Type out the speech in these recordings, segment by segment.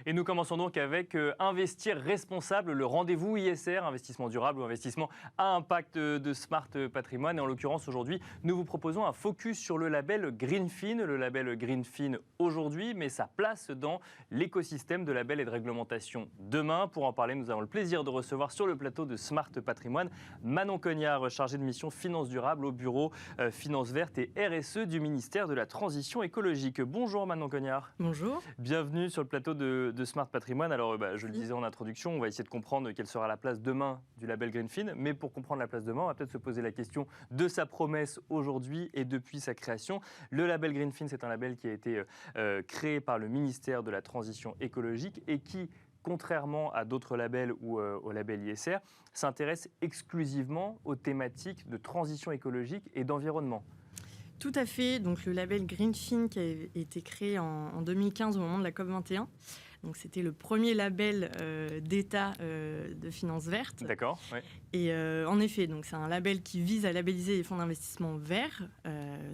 Et nous commençons donc avec Investir responsable, le rendez-vous ISR, investissement durable ou investissement à impact de Smart Patrimoine. Et en l'occurrence, aujourd'hui, nous vous proposons un focus sur le label Greenfin. Le label Greenfin aujourd'hui, mais sa place dans l'écosystème de labels et de réglementation demain. Pour en parler, nous avons le plaisir de recevoir sur le plateau de Smart Patrimoine Manon Cognard, chargée de mission Finance durable au bureau Finance verte et RSE du ministère de la Transition écologique. Bonjour Manon Cognard. Bonjour. Bienvenue sur le plateau de Smart Patrimoine. Alors, je le disais en introduction, on va essayer de comprendre quelle sera la place demain du label Greenfin. Mais pour comprendre la place demain, on va peut-être se poser la question de sa promesse aujourd'hui et depuis sa création. Le label Greenfin, c'est un label qui a été créé par le ministère de la Transition écologique et qui, contrairement à d'autres labels ou au label ISR, s'intéresse exclusivement aux thématiques de transition écologique et d'environnement. Tout à fait. Donc, le label Greenfin qui a été créé en 2015 au moment de la COP21. Donc, c'était le premier label d'État de finance verte. D'accord. Oui. Et en effet, donc, c'est un label qui vise à labelliser les fonds d'investissement verts,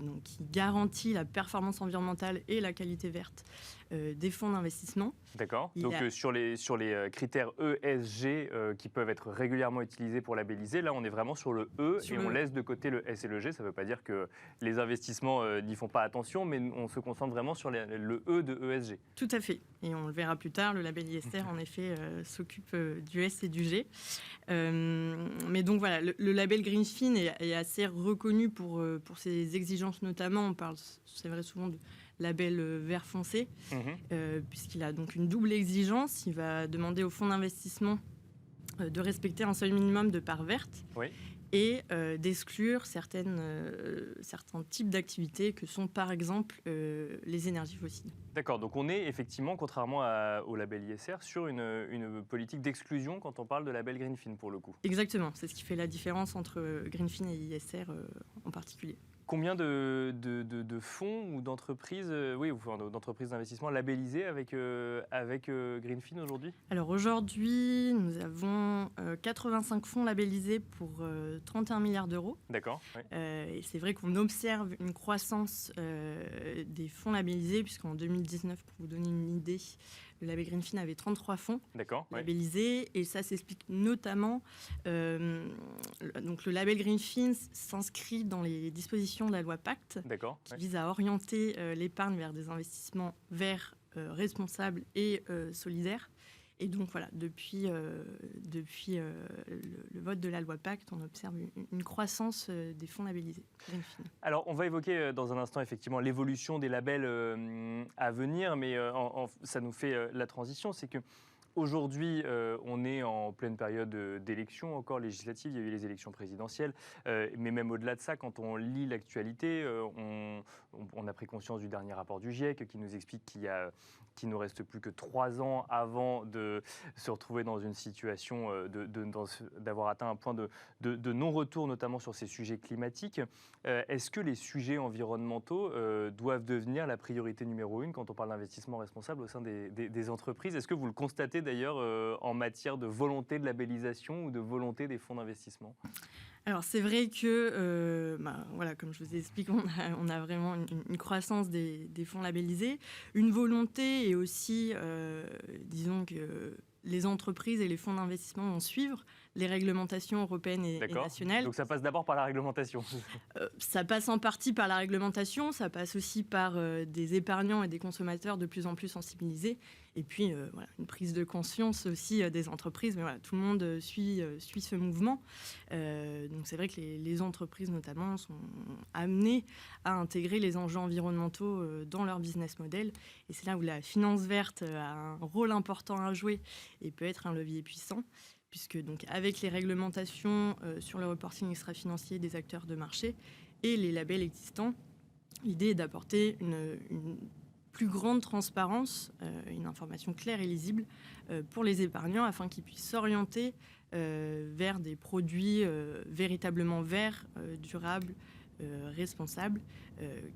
donc, qui garantit la performance environnementale et la qualité verte des fonds d'investissement. D'accord. Donc sur les critères ESG qui peuvent être régulièrement utilisés pour labelliser, là on est vraiment sur le E et on laisse de côté le S et le G. Ça ne veut pas dire que les investissements n'y font pas attention, mais on se concentre vraiment sur le E de ESG. Tout à fait. Et on le verra plus tard, le label ISR en effet s'occupe du S et du G. Mais donc voilà, le label Greenfin est assez reconnu pour ses exigences notamment. On parle, c'est vrai, souvent de label vert foncé, puisqu'il a donc une double exigence. Il va demander aux fonds d'investissement de respecter un seuil minimum de parts vertes et d'exclure certains types d'activités que sont par exemple les énergies fossiles. D'accord, donc on est effectivement, contrairement au label ISR, sur une politique d'exclusion quand on parle de label Greenfin pour le coup. Exactement, c'est ce qui fait la différence entre Greenfin et ISR en particulier. Combien de fonds ou d'entreprises, d'entreprises d'investissement labellisées avec Greenfin aujourd'hui ? Alors aujourd'hui, nous avons 85 fonds labellisés pour 31 milliards d'euros. D'accord. Oui. Et c'est vrai qu'on observe une croissance des fonds labellisés, puisqu'en 2019, pour vous donner une idée, le label Greenfin avait 33 fonds labellisés. Et ça s'explique notamment... donc le label Greenfin s'inscrit dans les dispositions de la loi Pacte, qui vise à orienter l'épargne vers des investissements verts, responsables et solidaires. Et donc voilà, depuis le vote de la loi Pacte, on observe une croissance des fonds labellisés. Alors, on va évoquer dans un instant effectivement l'évolution des labels à venir, mais ça nous fait la transition, c'est que aujourd'hui, on est en pleine période d'élections encore législatives. Il y a eu les élections présidentielles. Mais même au-delà de ça, quand on lit l'actualité, on a pris conscience du dernier rapport du GIEC qui nous explique qu'il ne reste plus que 3 ans avant de se retrouver dans une situation d'avoir atteint un point de non-retour, notamment sur ces sujets climatiques. Est-ce que les sujets environnementaux doivent devenir la priorité numéro 1 quand on parle d'investissement responsable au sein des entreprises ? Est-ce que vous le constatez d'ailleurs en matière de volonté de labellisation ou de volonté des fonds d'investissement ? Alors c'est vrai que, comme je vous ai expliqué, on a vraiment une croissance des fonds labellisés, une volonté et aussi, disons que les entreprises et les fonds d'investissement vont suivre les réglementations européennes et nationales. Donc ça passe d'abord par la réglementation. Ça passe en partie par la réglementation, ça passe aussi par des épargnants et des consommateurs de plus en plus sensibilisés. Et puis une prise de conscience aussi des entreprises. Mais voilà, tout le monde suit ce mouvement. Donc c'est vrai que les entreprises notamment sont amenées à intégrer les enjeux environnementaux dans leur business model. Et c'est là où la finance verte a un rôle important à jouer et peut être un levier puissant, puisque donc, avec les réglementations sur le reporting extra-financier des acteurs de marché et les labels existants, l'idée est d'apporter une plus grande transparence, une information claire et lisible pour les épargnants afin qu'ils puissent s'orienter vers des produits véritablement verts, durables, responsables,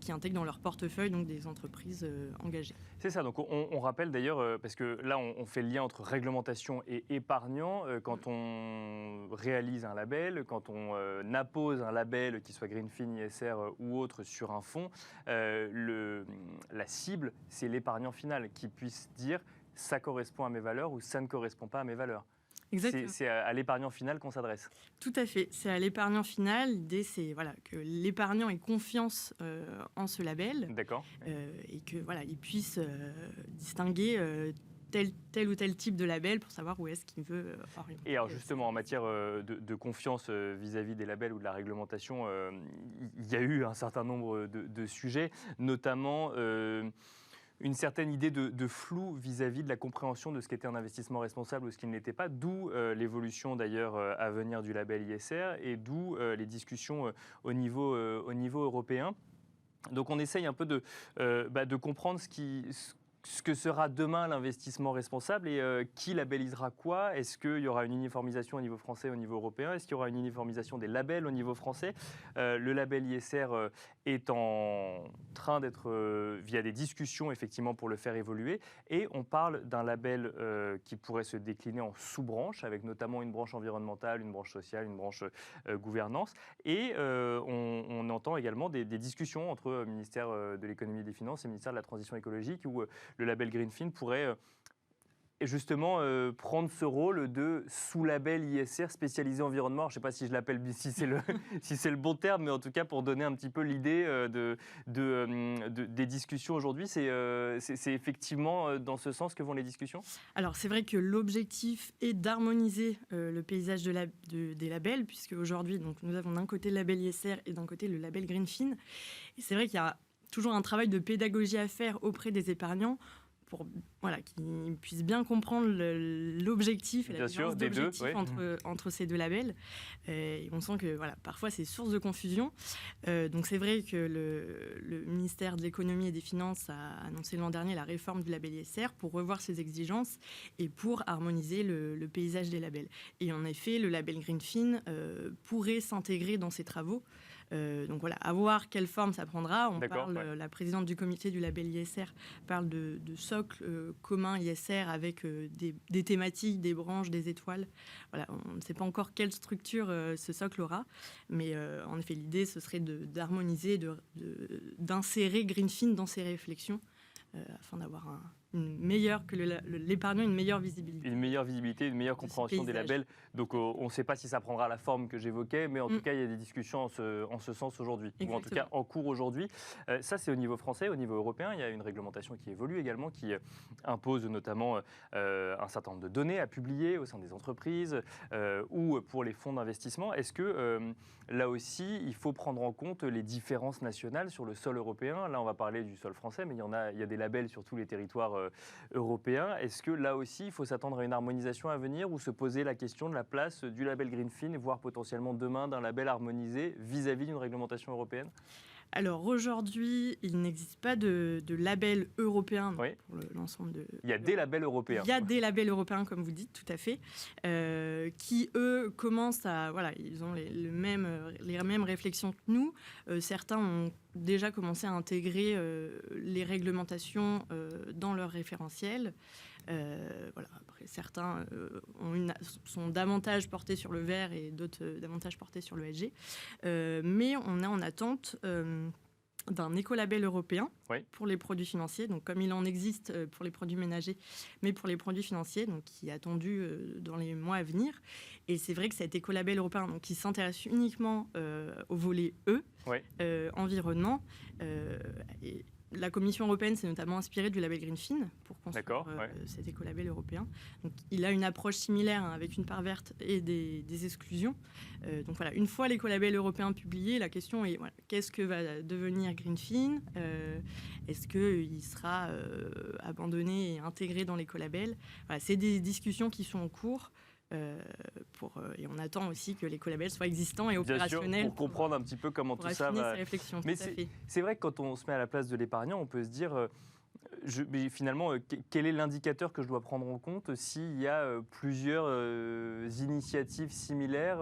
qui intègrent dans leur portefeuille donc, des entreprises engagées. C'est ça, donc on rappelle d'ailleurs, parce que là on fait le lien entre réglementation et épargnant, quand on réalise un label, quand on appose un label, qu'il soit Greenfin, ISR ou autre, sur un fonds, la cible, c'est l'épargnant final qui puisse dire ça correspond à mes valeurs ou ça ne correspond pas à mes valeurs. Exactement. C'est à l'épargnant final qu'on s'adresse. Tout à fait. C'est à l'épargnant final. L'idée, c'est que l'épargnant ait confiance en ce label. D'accord. Et que il puisse distinguer tel ou tel type de label pour savoir où est-ce qu'il veut orienter. Et alors justement, en matière de confiance vis-à-vis des labels ou de la réglementation, il y a eu un certain nombre de sujets, notamment une certaine idée de flou vis-à-vis de la compréhension de ce qu'était un investissement responsable ou ce qu'il n'était pas, d'où l'évolution d'ailleurs à venir du label ISR et d'où les discussions au niveau européen. Donc on essaye un peu de comprendre ce que sera demain l'investissement responsable et qui labellisera quoi. Est-ce qu'il y aura une uniformisation au niveau français, au niveau européen? Est-ce qu'il y aura une uniformisation des labels au niveau français? Le label ISR est en train d'être, via des discussions effectivement pour le faire évoluer. Et on parle d'un label qui pourrait se décliner en sous-branches, avec notamment une branche environnementale, une branche sociale, une branche gouvernance. Et on entend également des discussions entre ministère de l'économie et des finances et ministère de la transition écologique où le label Greenfin pourrait justement prendre ce rôle de sous-label ISR spécialisé environnement. Alors, je ne sais pas si je l'appelle, si c'est le bon terme, mais en tout cas pour donner un petit peu l'idée des discussions aujourd'hui, c'est effectivement dans ce sens que vont les discussions. Alors c'est vrai que l'objectif est d'harmoniser le paysage des labels, puisque aujourd'hui nous avons d'un côté le label ISR et d'un côté le label Greenfin. Et c'est vrai qu'il y a toujours un travail de pédagogie à faire auprès des épargnants pour qu'ils puissent bien comprendre l'objectif et la différence d'objectif entre ces deux labels. Et on sent que parfois c'est source de confusion. Donc c'est vrai que le ministère de l'économie et des finances a annoncé l'an dernier la réforme du label ISR pour revoir ses exigences et pour harmoniser le paysage des labels. Et en effet, le label Greenfin pourrait s'intégrer dans ces travaux. Donc à voir quelle forme ça prendra. La présidente du comité du label ISR parle de socle commun ISR avec des thématiques, des branches, des étoiles. On ne sait pas encore quelle structure ce socle aura, mais en effet l'idée ce serait d'harmoniser, d'insérer Greenfin dans ses réflexions afin d'avoir l'épargnant une meilleure visibilité. Une meilleure visibilité, une meilleure compréhension des labels. Donc on ne sait pas si ça prendra la forme que j'évoquais, mais en tout cas, il y a des discussions en ce sens aujourd'hui, ou en tout cas en cours aujourd'hui. Ça, c'est au niveau français. Au niveau européen, il y a une réglementation qui évolue également, qui impose notamment un certain nombre de données à publier au sein des entreprises ou pour les fonds d'investissement. Est-ce que là aussi, il faut prendre en compte les différences nationales sur le sol européen? Là, on va parler du sol français, mais il y a des labels sur tous les territoires européens. Est-ce que là aussi, il faut s'attendre à une harmonisation à venir ou se poser la question de la place du label Greenfin, voire potentiellement demain d'un label harmonisé vis-à-vis d'une réglementation européenne? Alors aujourd'hui, il n'existe pas de label européen pour l'ensemble de... Il y a des labels européens. Il y a des labels européens, comme vous dites, tout à fait, qui, eux, commencent à... ils ont les mêmes réflexions que nous. Certains ont déjà commencé à intégrer les réglementations dans leur référentiel. Après, certains sont davantage portés sur le vert et d'autres davantage portés sur le ESG. Mais on est en attente d'un écolabel européen pour les produits financiers, donc comme il en existe pour les produits ménagers, mais pour les produits financiers, donc qui est attendu dans les mois à venir. Et c'est vrai que cet écolabel européen, donc, qui s'intéresse uniquement au volet environnement, et la Commission européenne s'est notamment inspirée du label Greenfin pour construire cet écolabel européen. Donc, il a une approche similaire avec une part verte et des exclusions. Donc une fois l'écolabel européen publié, la question est qu'est-ce que va devenir Greenfin? Est-ce qu'il sera abandonné et intégré dans l'écolabel? C'est des discussions qui sont en cours. Et on attend aussi que l'écolabel soit existant et opérationnel. Bien sûr, pour comprendre un petit peu comment tout ça va. Mais c'est vrai que quand on se met à la place de l'épargnant, on peut se dire mais finalement, quel est l'indicateur que je dois prendre en compte s'il y a plusieurs initiatives similaires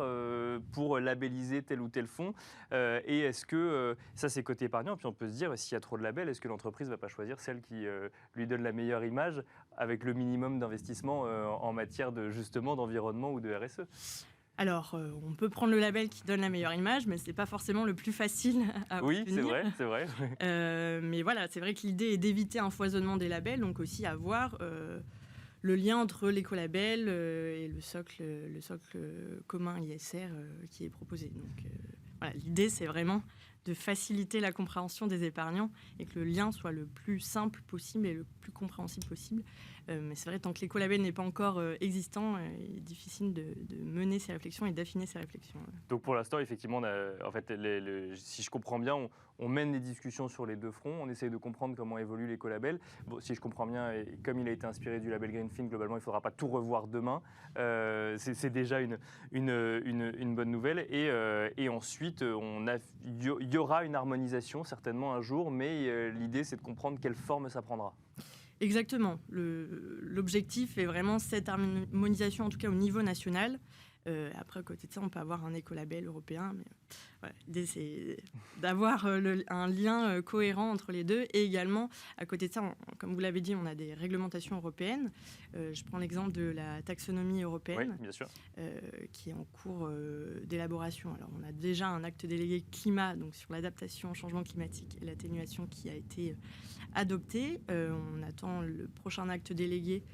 pour labelliser tel ou tel fonds et est-ce que, ça c'est côté épargnant, puis on peut se dire, s'il y a trop de labels, est-ce que l'entreprise ne va pas choisir celle qui lui donne la meilleure image avec le minimum d'investissement en matière justement d'environnement ou de RSE? Alors, on peut prendre le label qui donne la meilleure image, mais ce n'est pas forcément le plus facile à obtenir. Oui, c'est vrai. Mais c'est vrai que l'idée est d'éviter un foisonnement des labels, donc aussi avoir le lien entre l'écolabel et le socle commun ISR qui est proposé. Donc, voilà, l'idée, c'est vraiment de faciliter la compréhension des épargnants et que le lien soit le plus simple possible et le plus compréhensible possible. Mais c'est vrai, tant que l'écolabel n'est pas encore existant, il est difficile de mener ces réflexions et d'affiner ces réflexions. Donc pour l'instant, effectivement, en fait, si je comprends bien, on mène des discussions sur les deux fronts, on essaye de comprendre comment évolue l'écolabel. Bon, si je comprends bien, et comme il a été inspiré du label Greenfin, globalement, il ne faudra pas tout revoir demain. C'est déjà une bonne nouvelle. Et ensuite, il y aura une harmonisation certainement un jour, mais l'idée, c'est de comprendre quelle forme ça prendra. Exactement. L'objectif est vraiment cette harmonisation, en tout cas au niveau national. Après, à côté de ça, on peut avoir un écolabel européen. Mais voilà, l'idée, c'est d'avoir un lien cohérent entre les deux. Et également, à côté de ça, comme vous l'avez dit, on a des réglementations européennes. Je prends l'exemple de la taxonomie européenne, oui, bien sûr. qui est en cours d'élaboration. Alors, on a déjà un acte délégué climat, donc sur l'adaptation au changement climatique et l'atténuation qui a été adopté. On attend le prochain acte délégué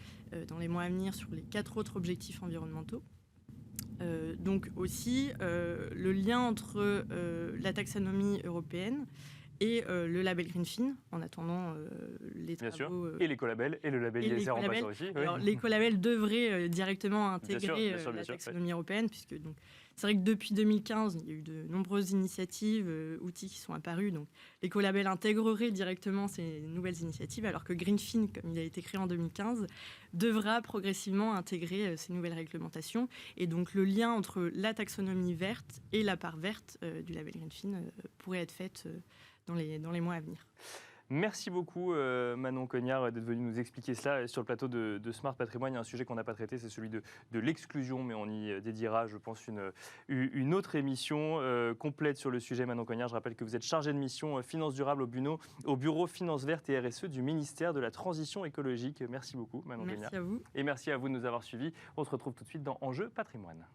dans les mois à venir sur les 4 autres objectifs environnementaux. Donc aussi le lien entre la taxonomie européenne et le label Greenfin, en attendant les travaux... Bien sûr, et l'écolabel, et le label ISR en passant aussi. Oui. Alors, l'écolabel devrait directement intégrer bien sûr, la taxonomie européenne, puisque donc, c'est vrai que depuis 2015, il y a eu de nombreuses initiatives, outils qui sont apparus. Donc, l'écolabel intégrerait directement ces nouvelles initiatives, alors que Greenfin, comme il a été créé en 2015, devra progressivement intégrer ces nouvelles réglementations. Et donc, le lien entre la taxonomie verte et la part verte du label Greenfin pourrait être fait dans les mois à venir. Merci beaucoup Manon Cognard d'être venue nous expliquer cela sur le plateau de Smart Patrimoine. Il y a un sujet qu'on n'a pas traité, c'est celui de l'exclusion, mais on y dédiera, je pense, une autre émission complète sur le sujet. Manon Cognard, je rappelle que vous êtes chargée de mission Finances durables au bureau Finances Vertes et RSE du ministère de la Transition écologique. Merci beaucoup Manon Cognard. Merci à vous. Et merci à vous de nous avoir suivis. On se retrouve tout de suite dans Enjeux Patrimoine.